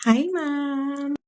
Hi, ma'am.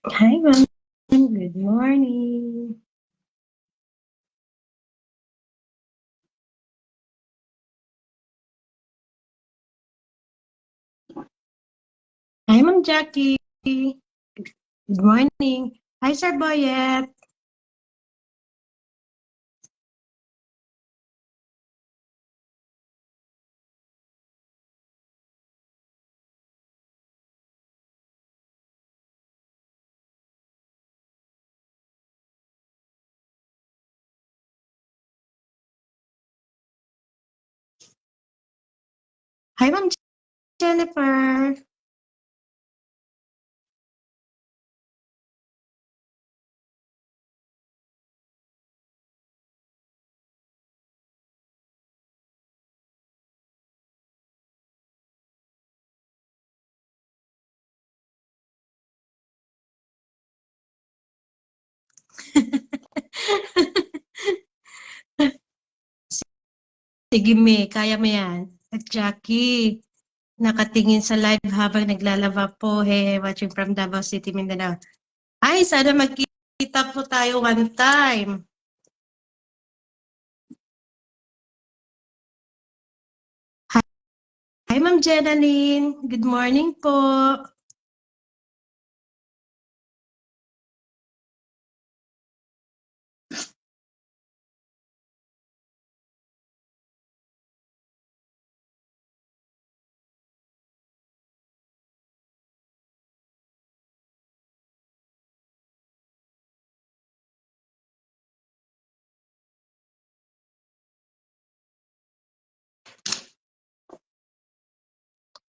Hi, ma'am. Good morning. Hi, Ma'am Jackie. Good morning. Hi, Sir Boyet. Hi, Ma'am Jennifer. Sige, May. Kaya mo yan. At Jackie, nakatingin sa live habang naglalaba po. Hey, watching from Davao City, Mindanao. Ay, sana magkita po tayo one time. Hi, Ma'am Jenaline. Good morning po.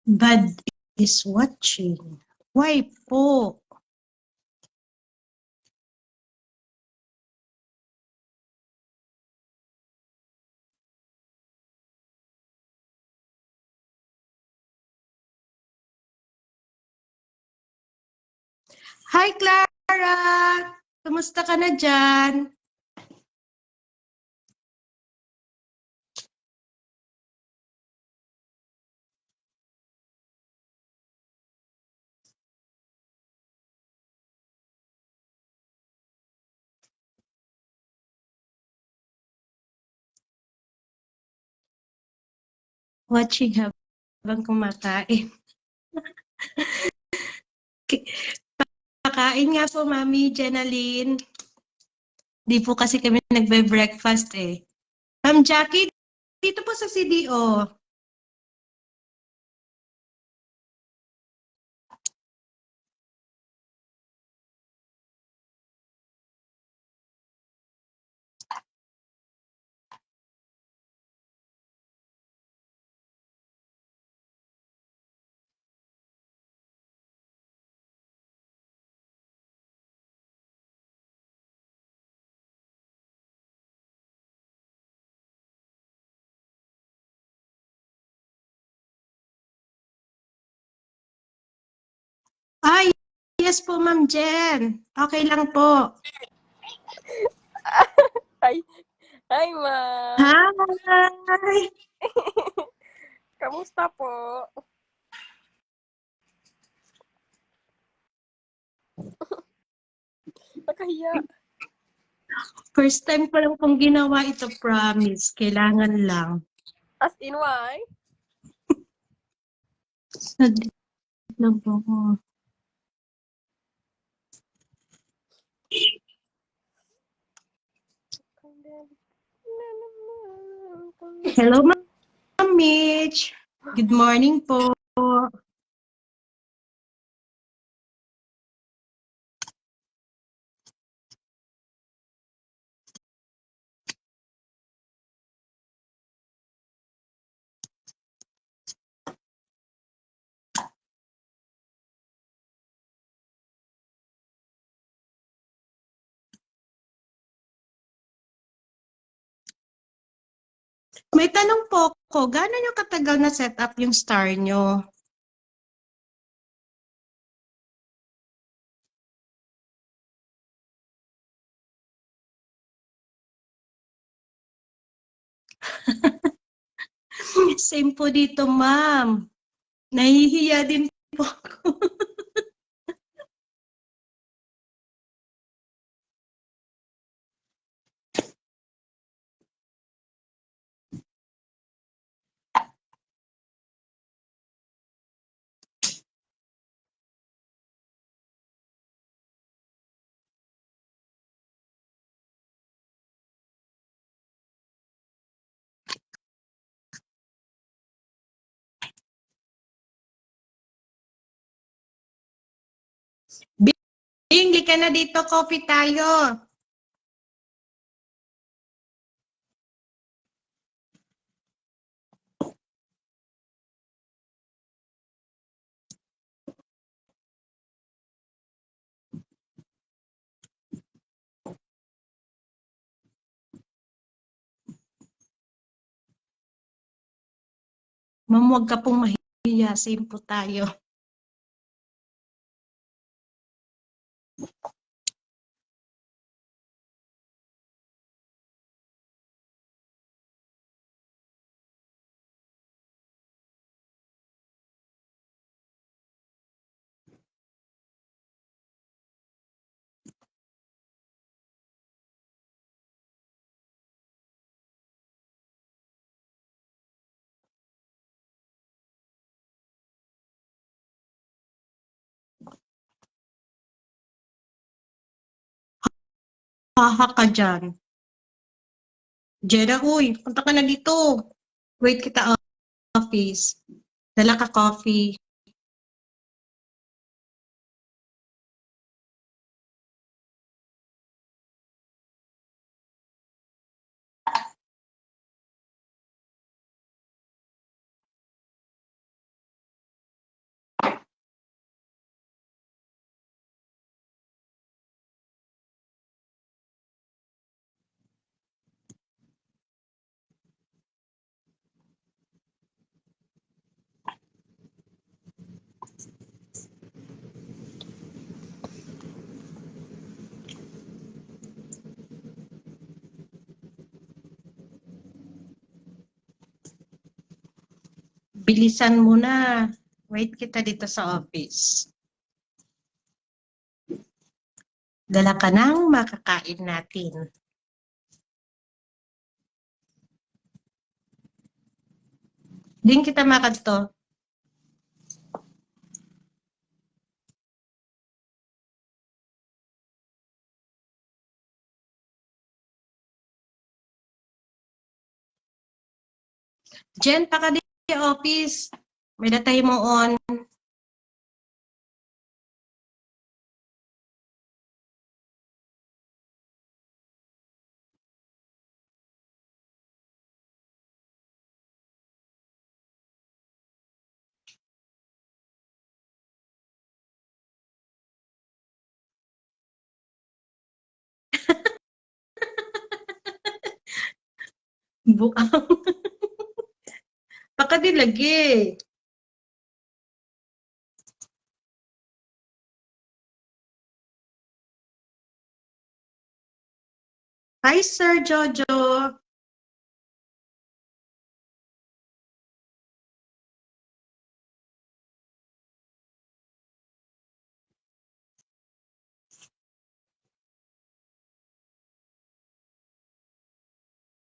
Bad is watching. Why po? Hi, Clara! Kumusta ka na dyan? Watching habang kumakain. Kakain nga po, Mami Jenaline. Di po kasi kami nagbe-breakfast eh. Ma'am Jackie, dito po sa CDO. Ay, yes po, Ma'am Jen. Okay lang po. Hi, hi ma'am. Hi! Kamusta po? Nakahiya. First time ko lang pong ginawa ito, promise. Kailangan lang. As in why? Sad lang po ako. Hello, Ma'am Mitch. Good morning po. May tanong po ko, gaano nyo katagal na set up yung star nyo? Same po dito, ma'am. Nahihiya din po ako. Hindi ka na dito, coffee tayo. Ma'am, huwag ka pong mahihiya. Same po tayo. Haha ka dyan. Jeda, uy, punta ka na dito. Wait kita office. Dala ka coffee. Bilisan mo na. Wait kita dito sa office. Dala ka ng makakain natin. Din kita makadto. Jen, pa ka di office. May datay mo on. Buang. Baka di lagi. Hi, Sir Jojo.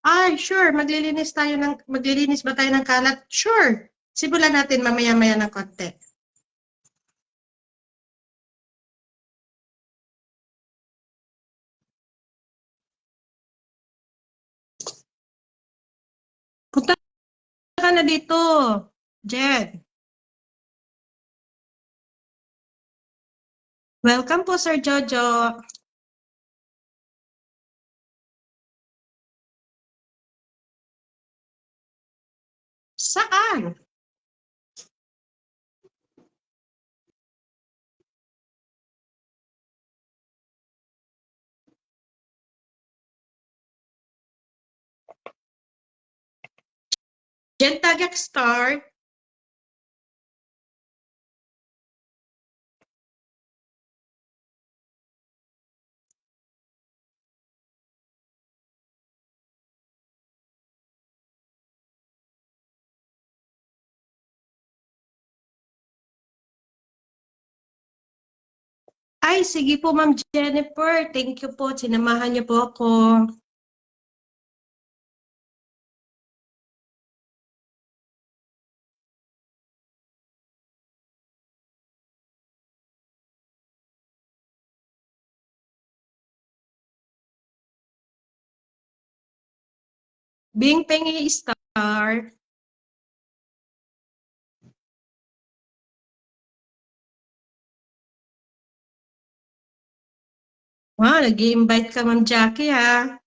Ay, sure. Maglilinis ba tayo ng kalat? Sure. Simulan natin mamaya-maya ng konti. Punta ka na dito, Jed. Welcome po, Sir Jojo. Saan? Jen Tagak start. Ay, sige po Ma'am Jennifer. Thank you po. Sinamahan niyo po ako. Bing Pengi star. Wow, nag-i-invite ka Ma'am Jackie ha.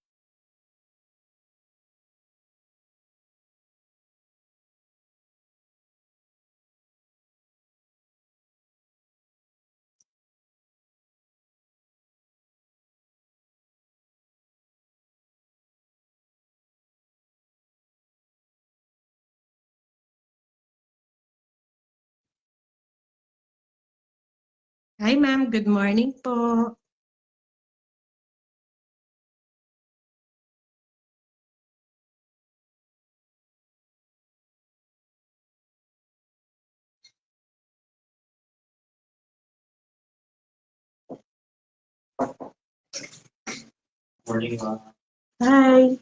Hi ma'am, good morning po. Morning, ma'am. Hi.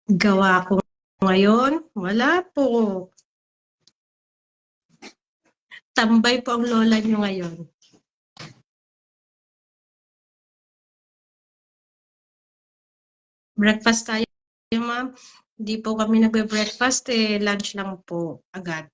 Gawa ko ngayon? Wala po. Tambay po ang lola niyo ngayon. Breakfast tayo, ma'am. Hindi po kami nagbe-breakfast eh. Lunch lang po agad.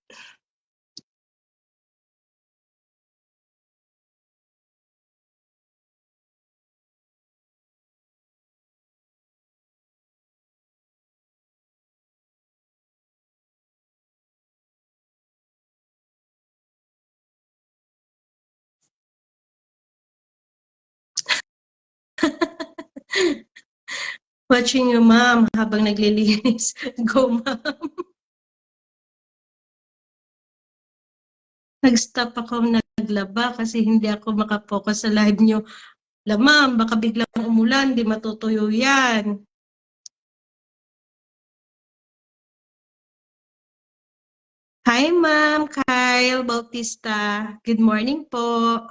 Watching you, ma'am, habang naglilinis. Go, ma'am. Nag-stop ako naglaba kasi hindi ako makapokus sa live niyo. Ma'am, baka biglang umulan, di matutuyo yan. Hi, ma'am. Kyle Bautista. Good morning po.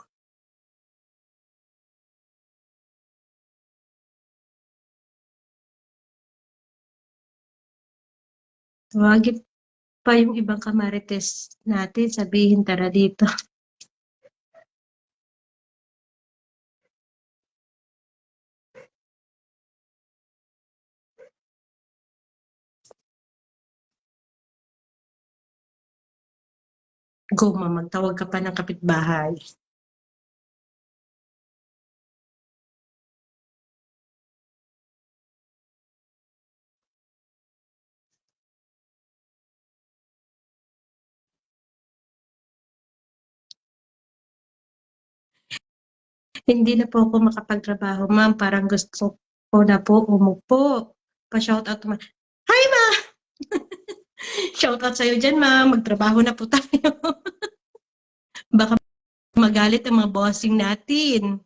Tawagin pa yung ibang kamarites natin. Sabihin, tara dito. Go, ma'am. Magtawag ka pa ng kapitbahay. Hindi na po ako makapagtrabaho, ma'am. Parang gusto ko na po umupo. Pa-shoutout naman. Hi, ma'am! Shoutout sa'yo dyan, ma'am. Magtrabaho na po tayo. Baka magalit ang mga bossing natin.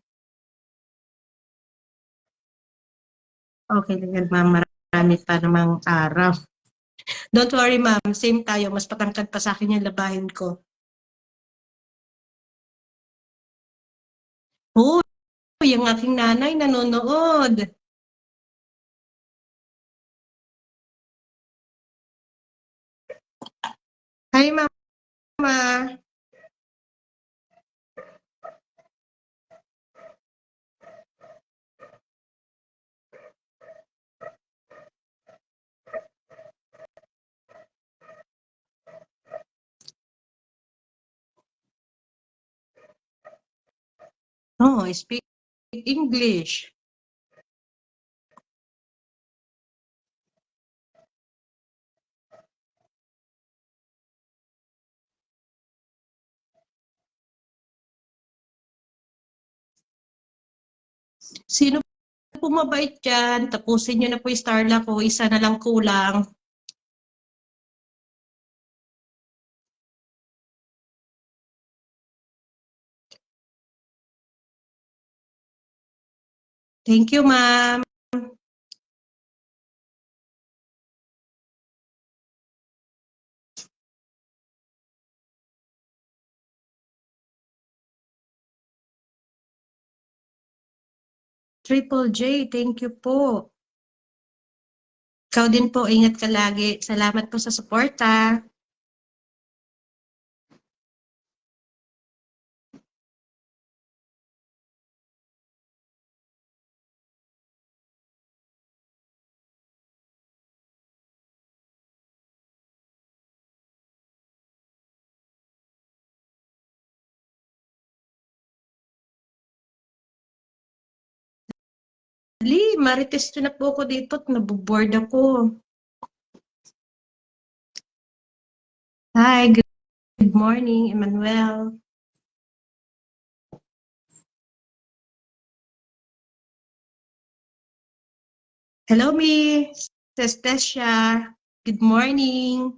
Okay lang yan, ma'am. Marami pa namang araw. Don't worry, ma'am. Same tayo. Mas patangkad pa sa akin yung labahin ko. Oh, yung aking nanay nanonood. Hi, mama. Oh, I speak English. Sino po mabait dyan. Tapusin nyo na po yung Starla ko. Isa na lang kulang. Thank you, ma'am. Triple J, thank you po. Ikaw din po, ingat ka lagi. Salamat po sa suporta. Dali, marites na po ako dito at naboboard ako. Hi, good morning, Emmanuel. Hello, Miss Testesia. Good morning.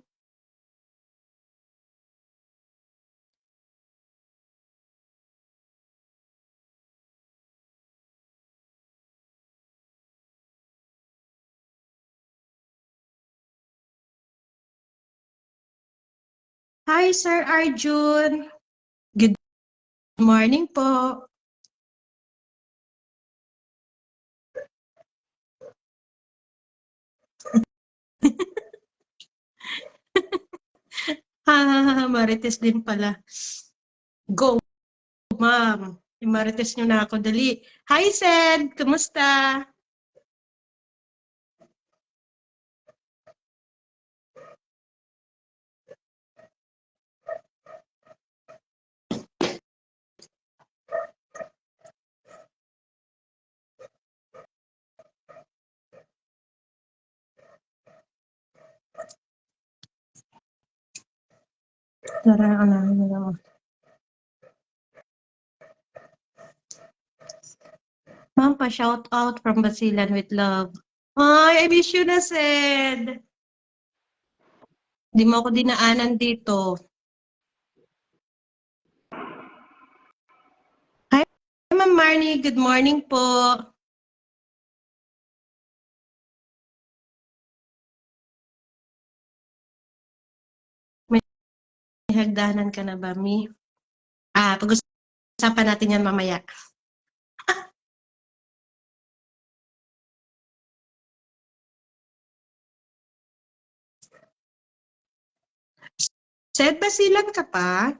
Hi, Sir Arjun. Good morning po. Marites din pala. Go, ma'am. Marites nyo na ako, dali. Hi, Sed. Kumusta? Tara, ano. Ma'am, pa-shout out from Basilan with love. Ay, I miss you na, Sed. Di mo ako dinaanan dito. Hi, Ma'am Marnie. Good morning po. May hagdanan ka na ba, Mi? Pag-usapan natin yan mamaya. Sed, Basilan ka pa?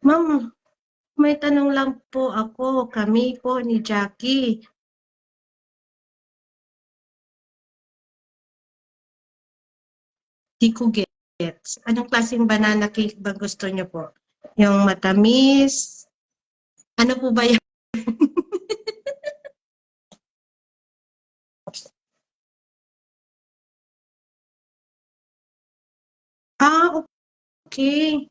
Ma'am, may tanong lang po ako. Kami po ni Jackie. Di ko gets. Anong klaseng banana cake ba gusto niyo po? Yung matamis? Ano po ba yan? Okay.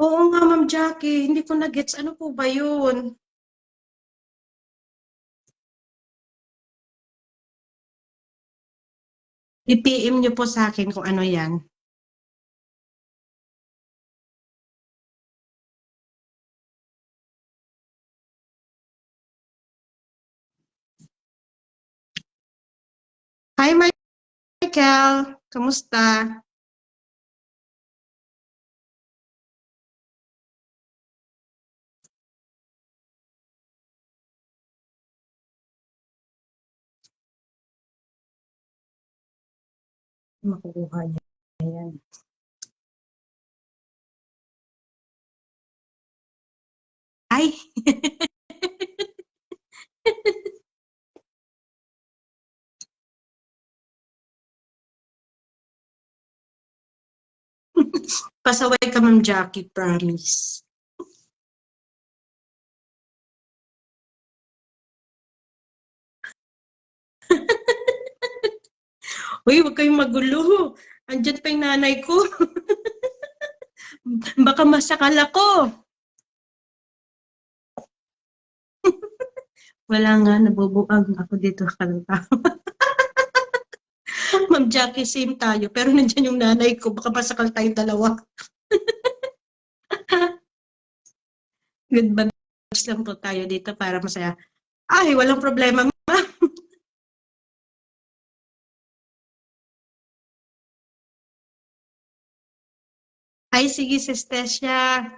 Oo nga, Ma'am Jackie. Hindi ko na-gets. Ano po ba yun? I-PM niyo po sa akin kung ano yan. Hi, Michael. Kamusta? Makukuha niya yan. Ay! Pasaway ka, Ma'am Jackie, promise. Uy, huwag kayong magulo. Andiyan pa yung nanay ko. Baka masakal ako. Wala nga, nabubuang ako dito sa kanta. Ma'am Jackie, same tayo. Pero nandiyan yung nanay ko. Baka masakal tayong dalawa. Good vibes lang po tayo dito para masaya. Ay, walang problema. Ay, sige, Sis Tessia.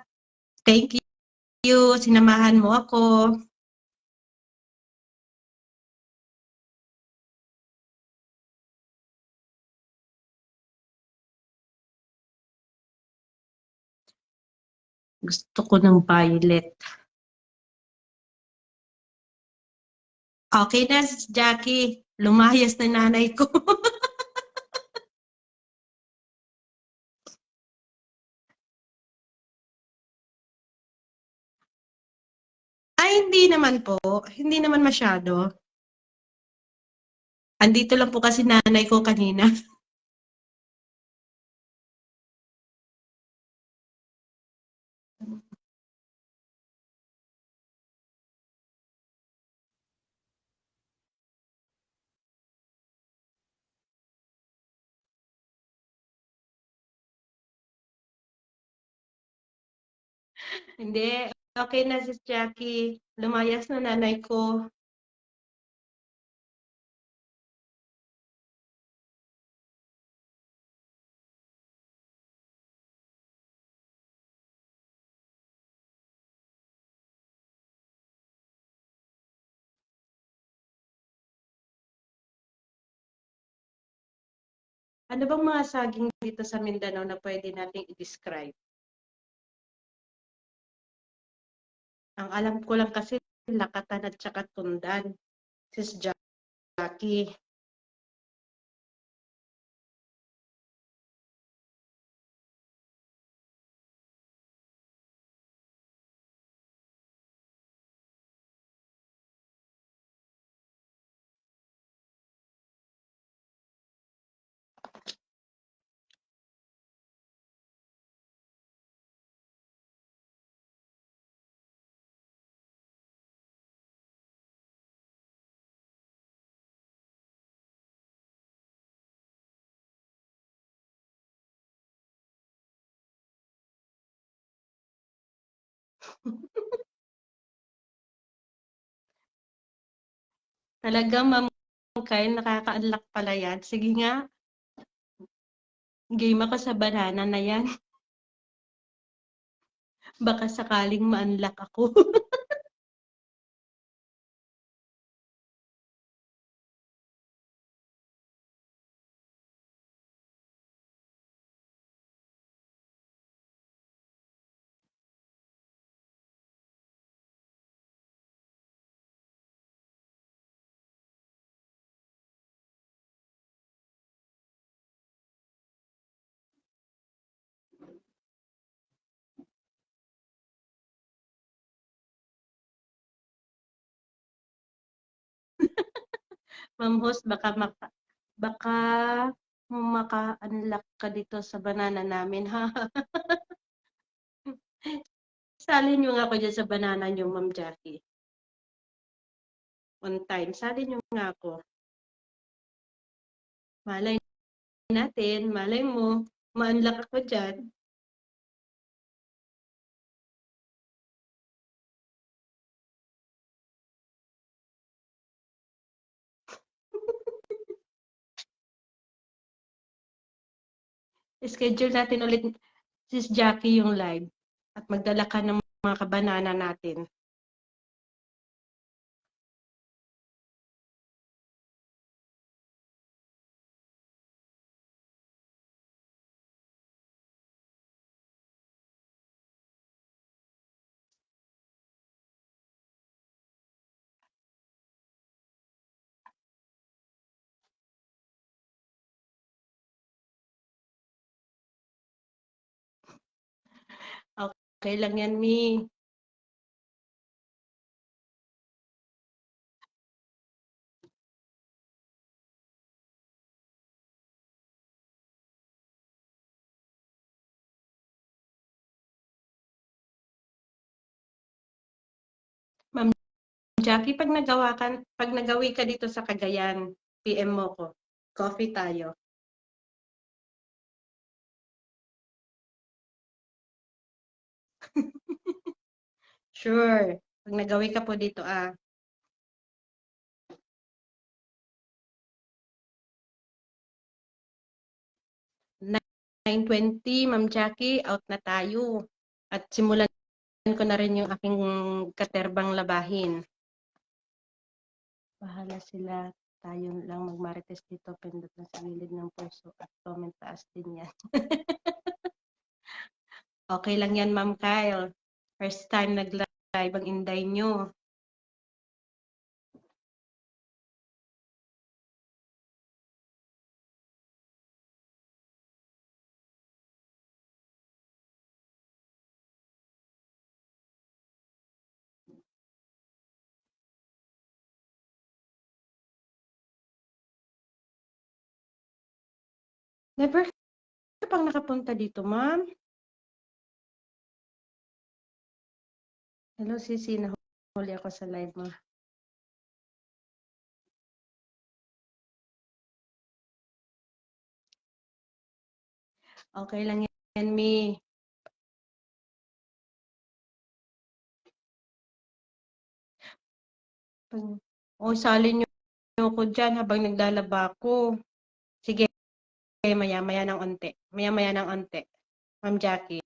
Thank you. Sinamahan mo ako. Gusto ko ng violet. Okay na, Sis Jackie. Lumayas na nanay ko. Ay, hindi naman po. Hindi naman masyado. Andito lang po kasi nanay ko kanina. Hindi. Okay na, Sis Jackie. Lumayas na nanay ko. Ano bang mga saging dito sa Mindanao na pwede nating i-describe? Ang alam ko lang kasi lakatan at saka tundan. Sis Jackie. Talagang Ma'am Kyle, nakaka-unlock pala yan. Sige nga, game ako sa banana na yan. Baka sakaling ma-unlock ako. Ma'am host, baka maka-unlock ka dito sa banana namin, ha? Salin niyo nga ako dyan sa banana niyo, Ma'am Jackie. On time. Salin niyo nga ako. Malay natin, malay mo, ma-unlock ako dyan. Schedule natin ulit, Sis Jackie, yung live. At magdala ka ng mga kabanana natin. Okay lang yan, Mi. Ma'am Jackie, pag nagawi ka dito sa Cagayan, PM mo ko. Coffee tayo. Sure. Pag nagawi ka po dito, 9:20, Ma'am Jackie, out na tayo. At simulan ko na rin yung aking katerbang labahin. Bahala sila. Tayo lang magmarites dito. Pindot na sa gilid ng puso. At comment taas din yan. Okay lang yan, Ma'am Kyle. First time nag-live ang inday nyo. Never ka pang nakapunta dito, Ma'am. Hello, Sisi. Nahuli ako sa live mo. Okay lang yan, Mi. Salin niyo ako dyan habang naglalaba ako. Sige, maya-maya ng onte. Maya-maya ng onte. Ma'am Jackie.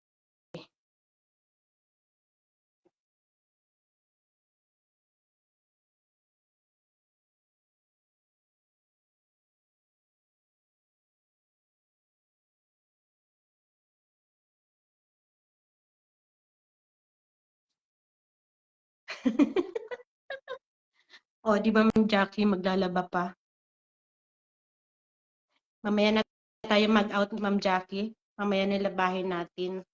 O, di ba Ma'am Jackie maglalaba pa? Mamaya na tayo mag-out, Ma'am Jackie. Mamaya nilabahin natin.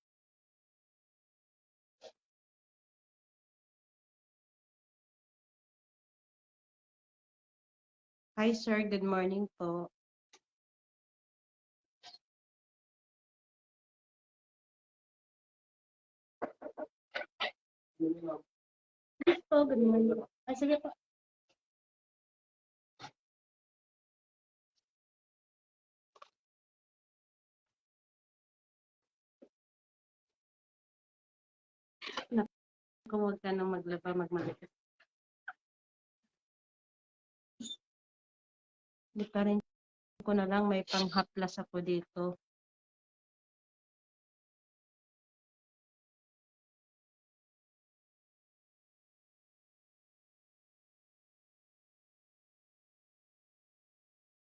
Hi, sir. Good morning po. Po, good morning. Ay, sige po. Naku, huwag ka nang maglaba, magmalikas. Di pa rin ko na lang may panghaplas ako dito.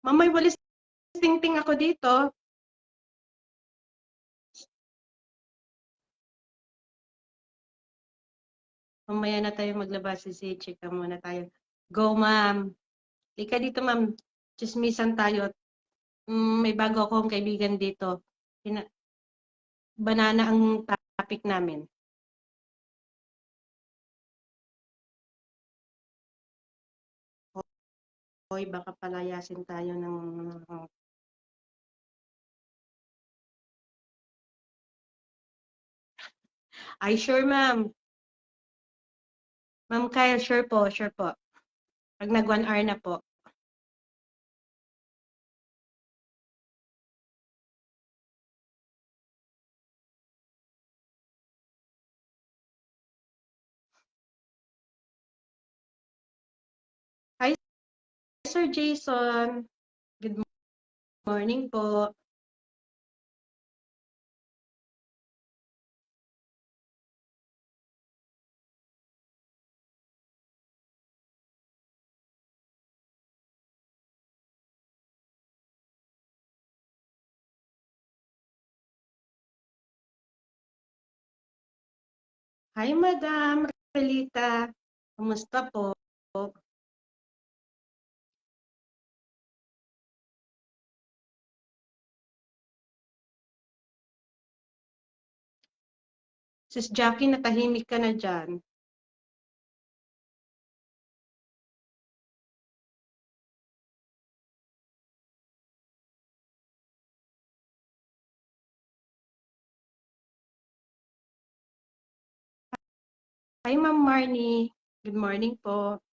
Mamay walis tingting ako dito. Mamaya na tayo maglaba, Sisi. Chika muna tayo. Go, ma'am. Lika dito, ma'am. Chismisan tayo. May bago akong kaibigan dito. Banana ang topic namin. Hoy, baka palayasin tayo ng... Ay, sure, ma'am. Ma'am Kyle, sure po, sure po. Pag nag 1 hour na po. Hi, Sir Jason. Good morning po. Hi, Madam Relita. Kumusta po? Sis Jackie, natahimik ka na dyan. Hi, Ma'am Marnie. Good morning po.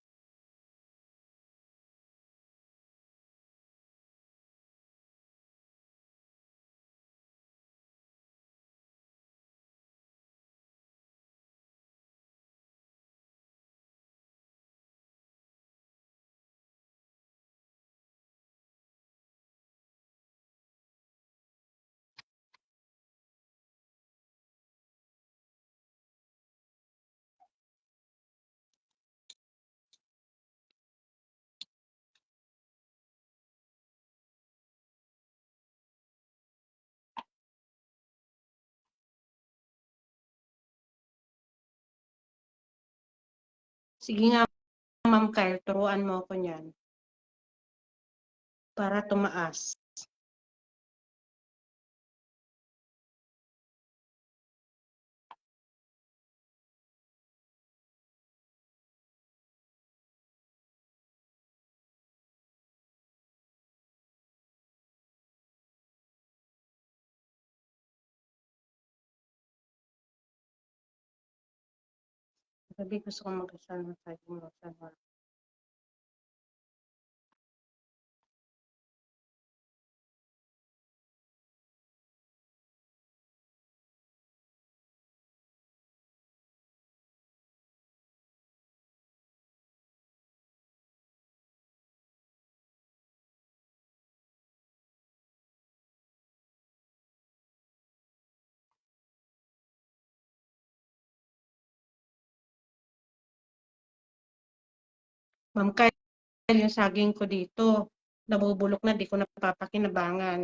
Sige nga, Ma'am Kyle, turuan mo ako niyan. Para tumaas. Sabi gusto kong magkasama sa mo sa Ma'am Kyle, yung saging ko dito, nabubulok na, di ko napapakinabangan.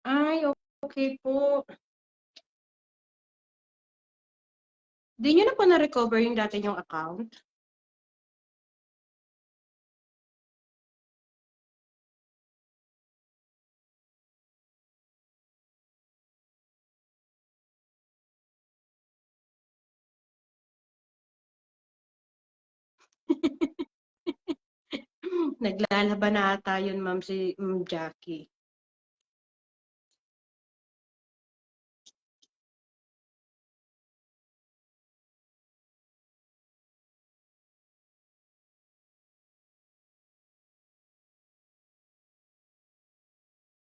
Ay, okay po. Di nyo na po na-recover yung dati yung account? Naglalaban na ata yun, Ma'am, si Jackie.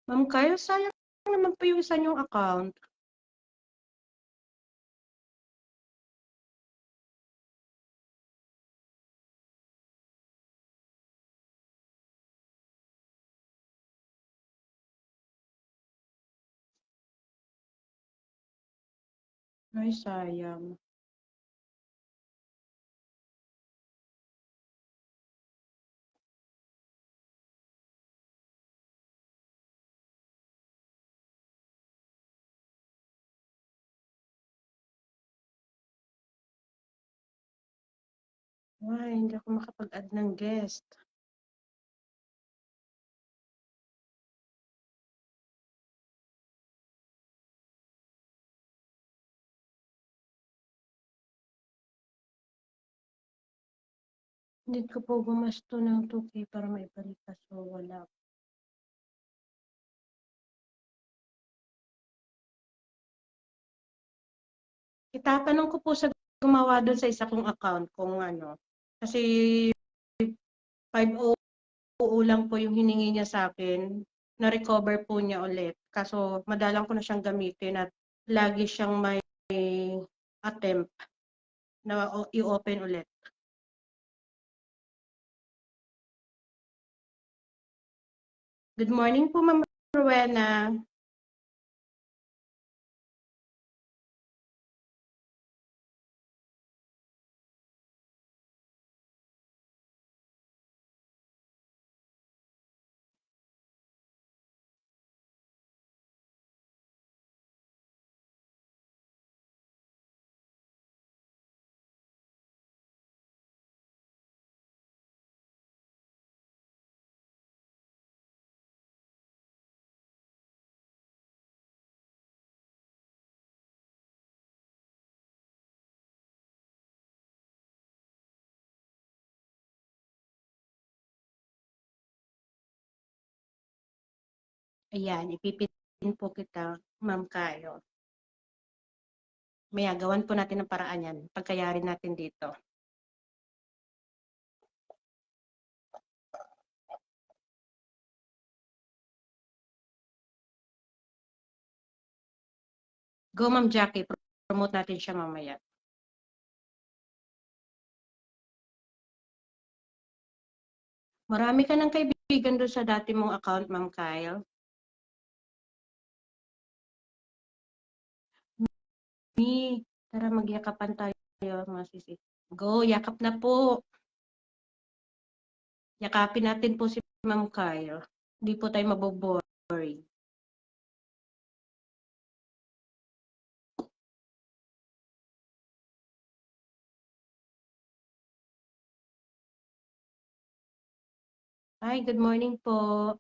Ma'am Kyle, sayang naman po yung isa yung account. Ay, sayang. Ay, hindi ako makapag-add ng guest. Need ko po gumasto ng 2K para maibalik kaso wala. Itatanong ko po sa gumawa doon sa isa kong account kung ano. Kasi 500 lang po yung hiningi niya sa akin. Na-recover po niya ulit. Kaso madalang ko na siyang gamitin at lagi siyang may attempt na i-open ulit. Good morning po, Ma'am Rowena. Ayan, ipipin po kita, Ma'am Kayo. Maya, gawan po natin ng paraan yan. Pagkayarin natin dito. Go, Ma'am Jackie. Promote natin siya mamaya. Marami ka ng kaibigan doon sa dati mong account, Ma'am Kyle. Tara, magyakapan tayo, mga sisi. Go, yakap na po. Yakapin natin po si Ma'am Kyle. Hindi po tayo maboboring. Hi, good morning po.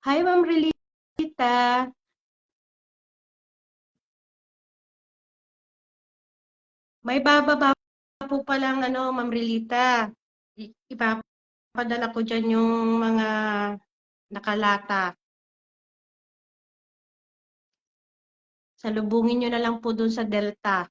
Hi, Ma'am Relita. May bababa po palang Ma'am Relita. Ipapadala ko dyan yung mga nakalata. Salubungin nyo na lang po dun sa Delta.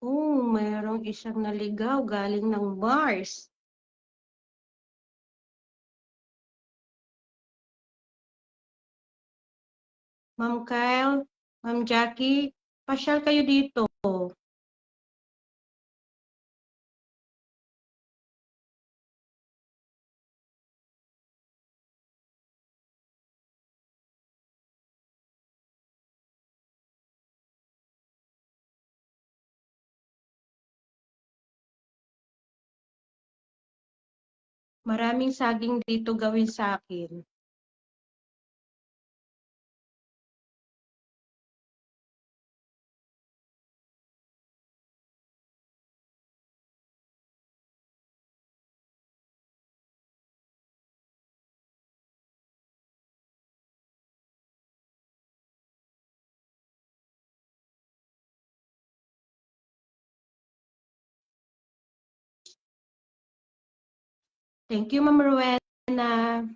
Oh, mayroong isang naligaw galing ng Mars. Ma'am Kyle, Ma'am Jackie, pasyal kayo dito. Maraming saging dito gawin sa akin. Thank you, Ma'am Rowena.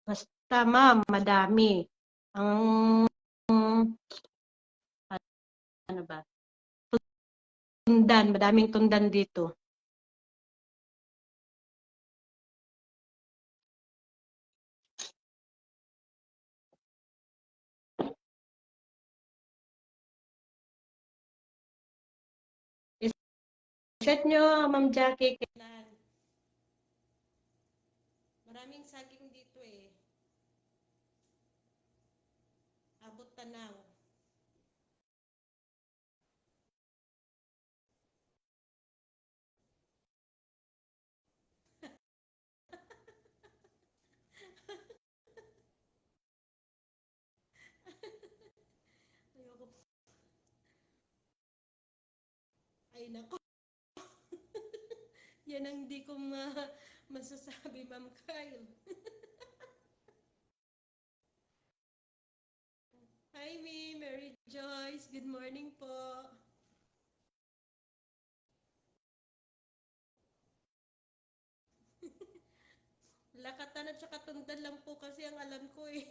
Basta, Ma'am, madami. Ang ano ba? Tundan, madaming tundan dito. Chat nyo, Ma'am Jackie, kailan? Maraming saging dito eh. Abot tanaw. Ayoko. Ay, nako. Yan ang hindi ko masasabi, Ma'am Kyle. Hi, Amy, Mary Joyce, good morning po. Lakatan at saka tundan lang po kasi ang alam ko eh.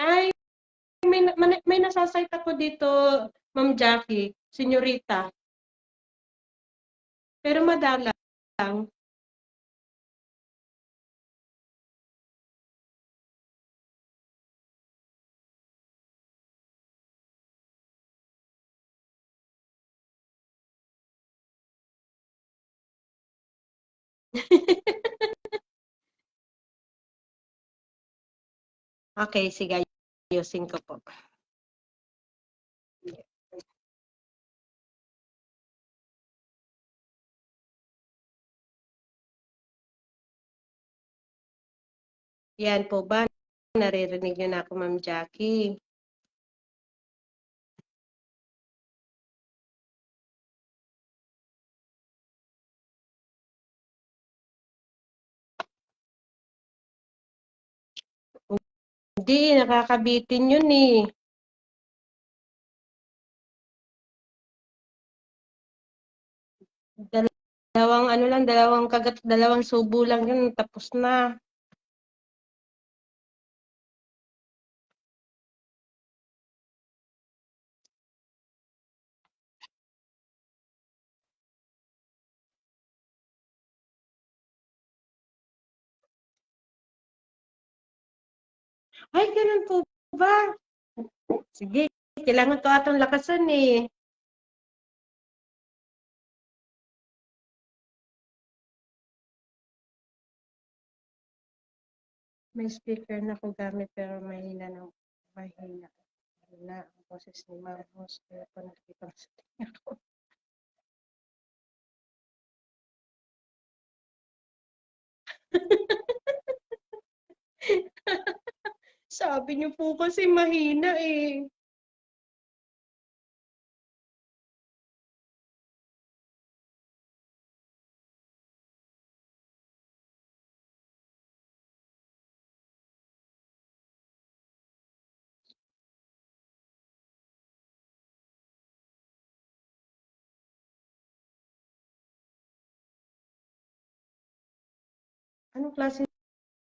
Ay, may nasasite ako dito, Ma'am Jackie, senyorita. Pero madalang. Okay, sige, ayusin ko po. Yan po ba? Naririnig niyo na ako, Ma'am Jackie. Hindi, nakakabitin yun eh. Dalawang ano lang, dalawang kagat, dalawang subo lang yun, tapos na. Ay, ganun po ba? Sige, kailangan ko atong lakasan eh. May speaker na ako gamit pero mahina ng mahina. Mahina ang boses ni Ma'am Host. Kaya po nakikita sa tingin ko. Sabi niyo po kasi mahina eh. Anong klase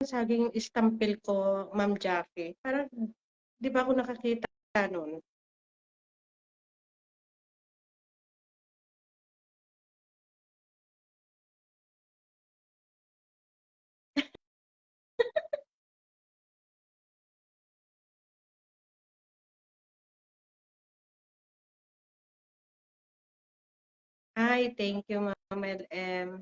saging istampil ko, Ma'am Jackie? Parang, di ba ako nakakita nun? Ay, thank you, Ma'am LM.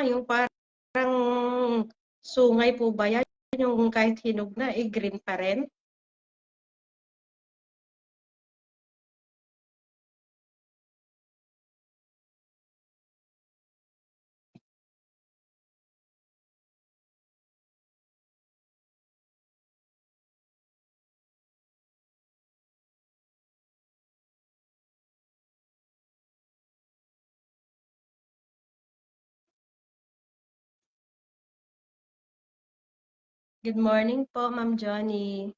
Yung parang sungay po ba yan? Yung kahit hinog na, eh, green pa rin? Good morning po, Ma'am Johnny.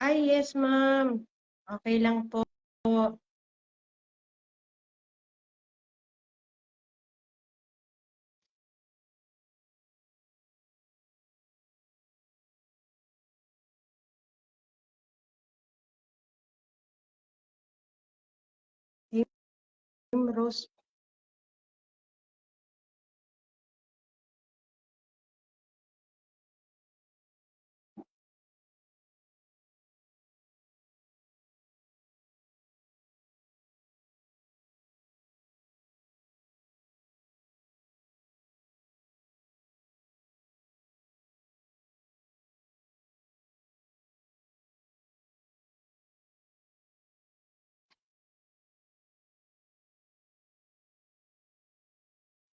Ay, yes, ma'am. Okay lang po. Team Rose.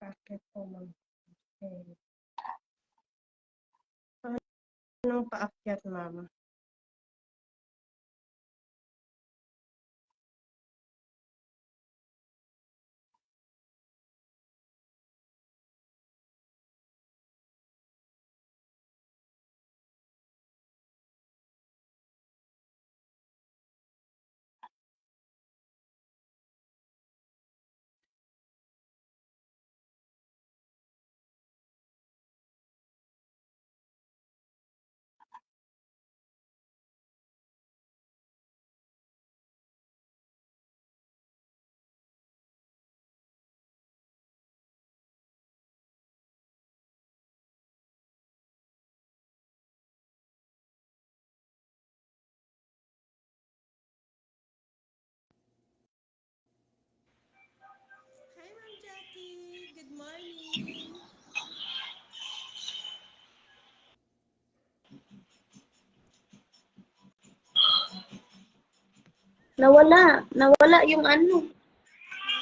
Bakit po, ma'am? Okay. Anong paakyat, ma'am? Hi, Ma'am Jackie. Good morning. Nawala yung ano, Ha?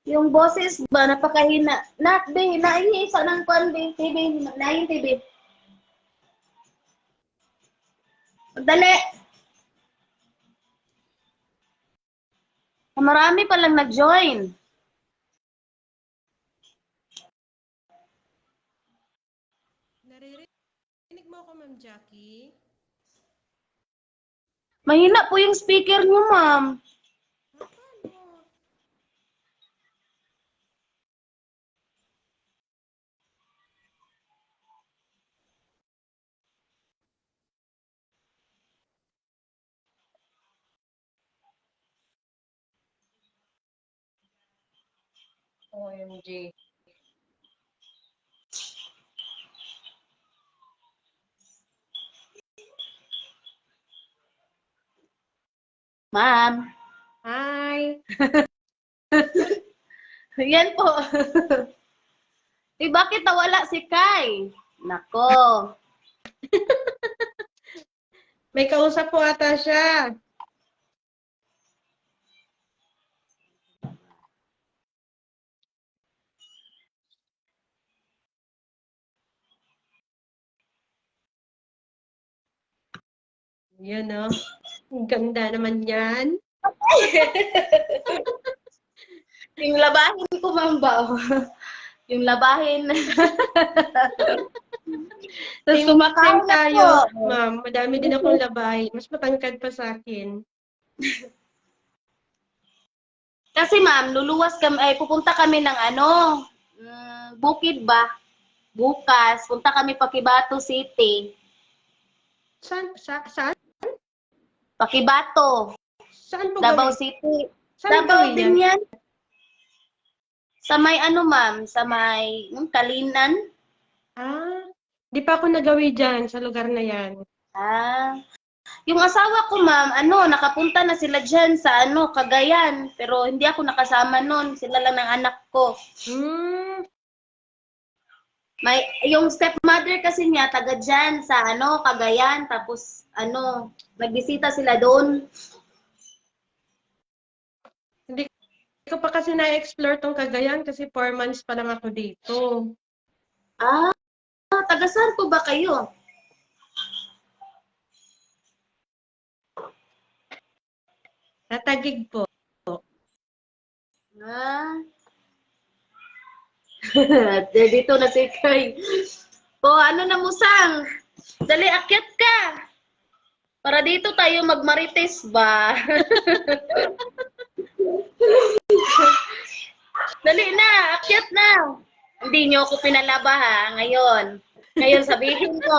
yung boses ba, napakahina. Nak, be, naingisa ng kwan, be, TV, naing TV. Dali. Marami palang nag-join. Naririnig mo ako, Ma'am Jackie? Mahina po yung speaker niyo, ma'am. Ha, paano? OMG. Ma'am. Hi. Yan po. Bakit nawala si Kai? Nako. May kausap po ata siya. Yan, oh. Ang ganda naman yan. Yung labahin ko, ma'am ba? Yung labahin. Tapos Same kumakain tayo, ako. ma'am. Madami din akong labay. Mas matangkad pa sa akin. Kasi ma'am, luluwas kami, ay pupunta kami ng ano, Bukid ba? Bukas, punta kami Paquibato City. Saan? Paquibato, Saan po Davao gawin? City. Saan Davao gawin yan? din yan. Sa may ano ma'am, sa may Kalinan. Ah, di pa ako nagawi dyan sa lugar na yan. Ah, yung asawa ko ma'am, ano, nakapunta na sila dyan sa ano, Cagayan. Pero hindi ako nakasama nun. Sila lang ng anak ko. Hmm, May, yung stepmother kasi niya, taga dyan sa ano, Cagayan. Tapos, ano, nagbisita sila doon. hindi ko pa kasi na-explore tong Cagayan kasi 4 months pa lang ako dito. Ah, taga saan po ba kayo? Tatagig po. Ah. Dito na si Kay. O, ano na musang? Dali, akyat ka. Para dito tayo magmarites ba? Dali na, akyat na. Hindi niyo ako pinalaba ha, ngayon. Ngayon sabihin mo.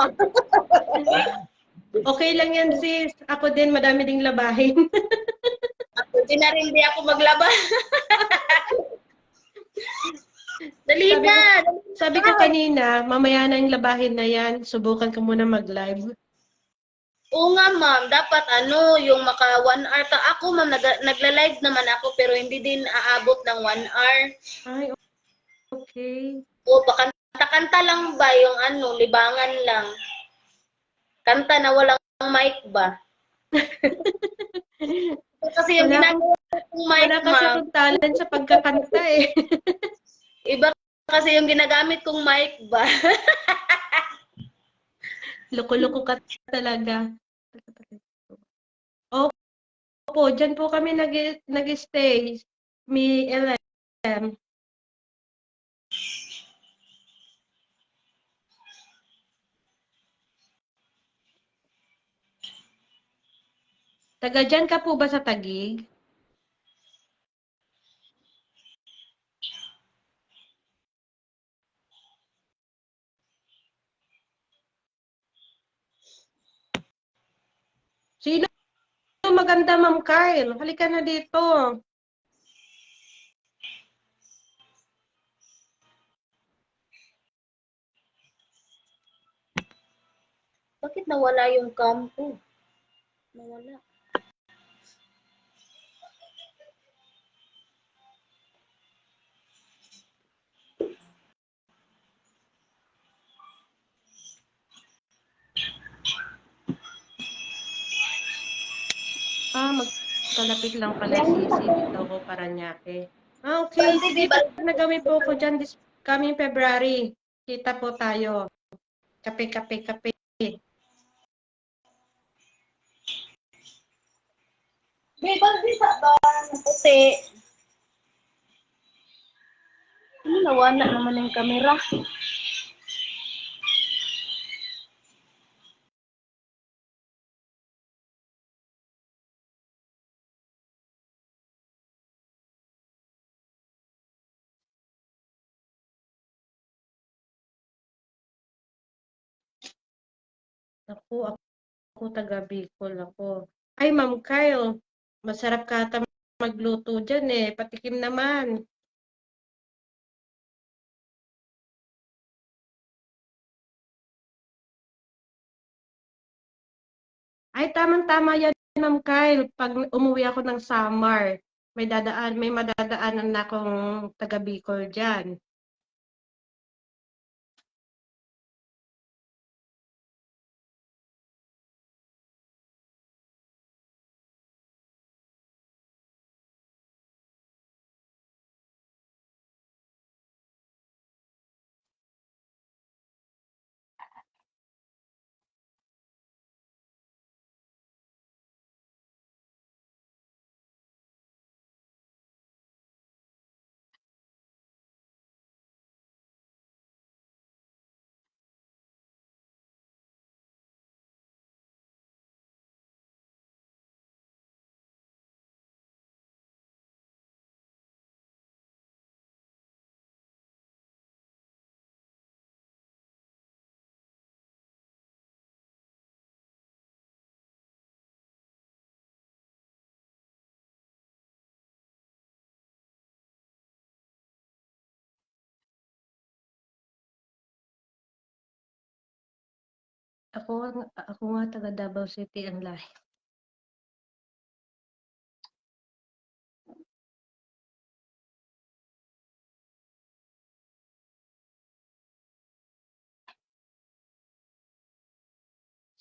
Okay lang yan, sis. Ako din, madami ding labahin. Hindi na rin di ako maglaba. Dali Sabi na. ko, sabi ko kanina, mamaya na yung labahin na yan. Subukan ko muna mag-live. Oo nga ma'am, dapat ano, yung maka 1 hour ka. Ako ma'am, nagla-live naman ako pero hindi din aabot ng 1 hour. Ay, okay. O baka kanta-kanta lang ba yung ano, libangan lang. Kanta na walang mic ba? Ito kasi yung Wala ginagawa ko mic, Wala kasi ma'am. akong talent sa pagkakanta eh. Iba kasi yung ginagamit kong mic ba? Loko-loko ka talaga. Opo, dyan po kami nag-stay. May LM. Taga dyan ka po ba sa Taguig? Sino maganda, Ma'am Kyle? Halika na dito. Bakit nawala yung cam ko? Nawala. Magkalapit lang pala si dito ko Paranaque. Okay. Balde, di Sige, ba? pag nagawin po ko dyan this coming February. Kita po tayo. Kape. Di, balde sa ba? Puti. Ano, nawala naman yung camera. Ako taga Bicol ako. Ay, Ma'am Kyle, masarap ka ata magluto dyan eh. Patikim naman. Ay, tamang-tama yan, Ma'am Kyle. Pag umuwi ako ng summer, may madadaanan na akong taga Bicol dyan. Ako nga taga Davao City ang lahi.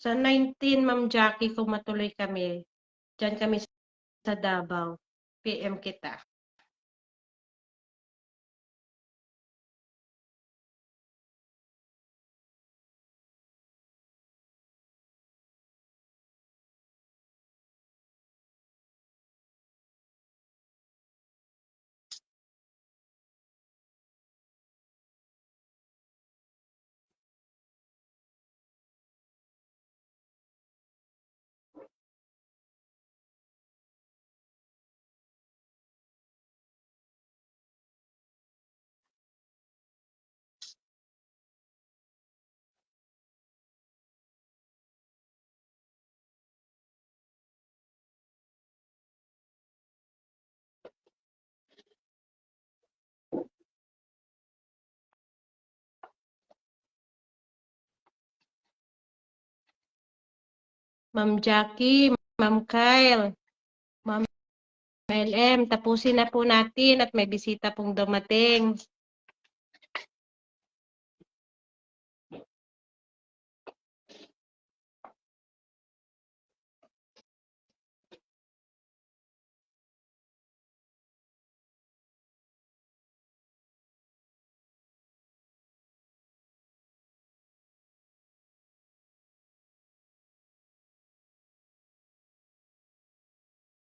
Sa 19, Ma'am Jackie, kung matuloy kami, dyan kami sa Davao. PM kita. Ma'am Jackie, Ma'am Kyle, Ma'am LM, tapusin na po natin at may bisita pong dumating.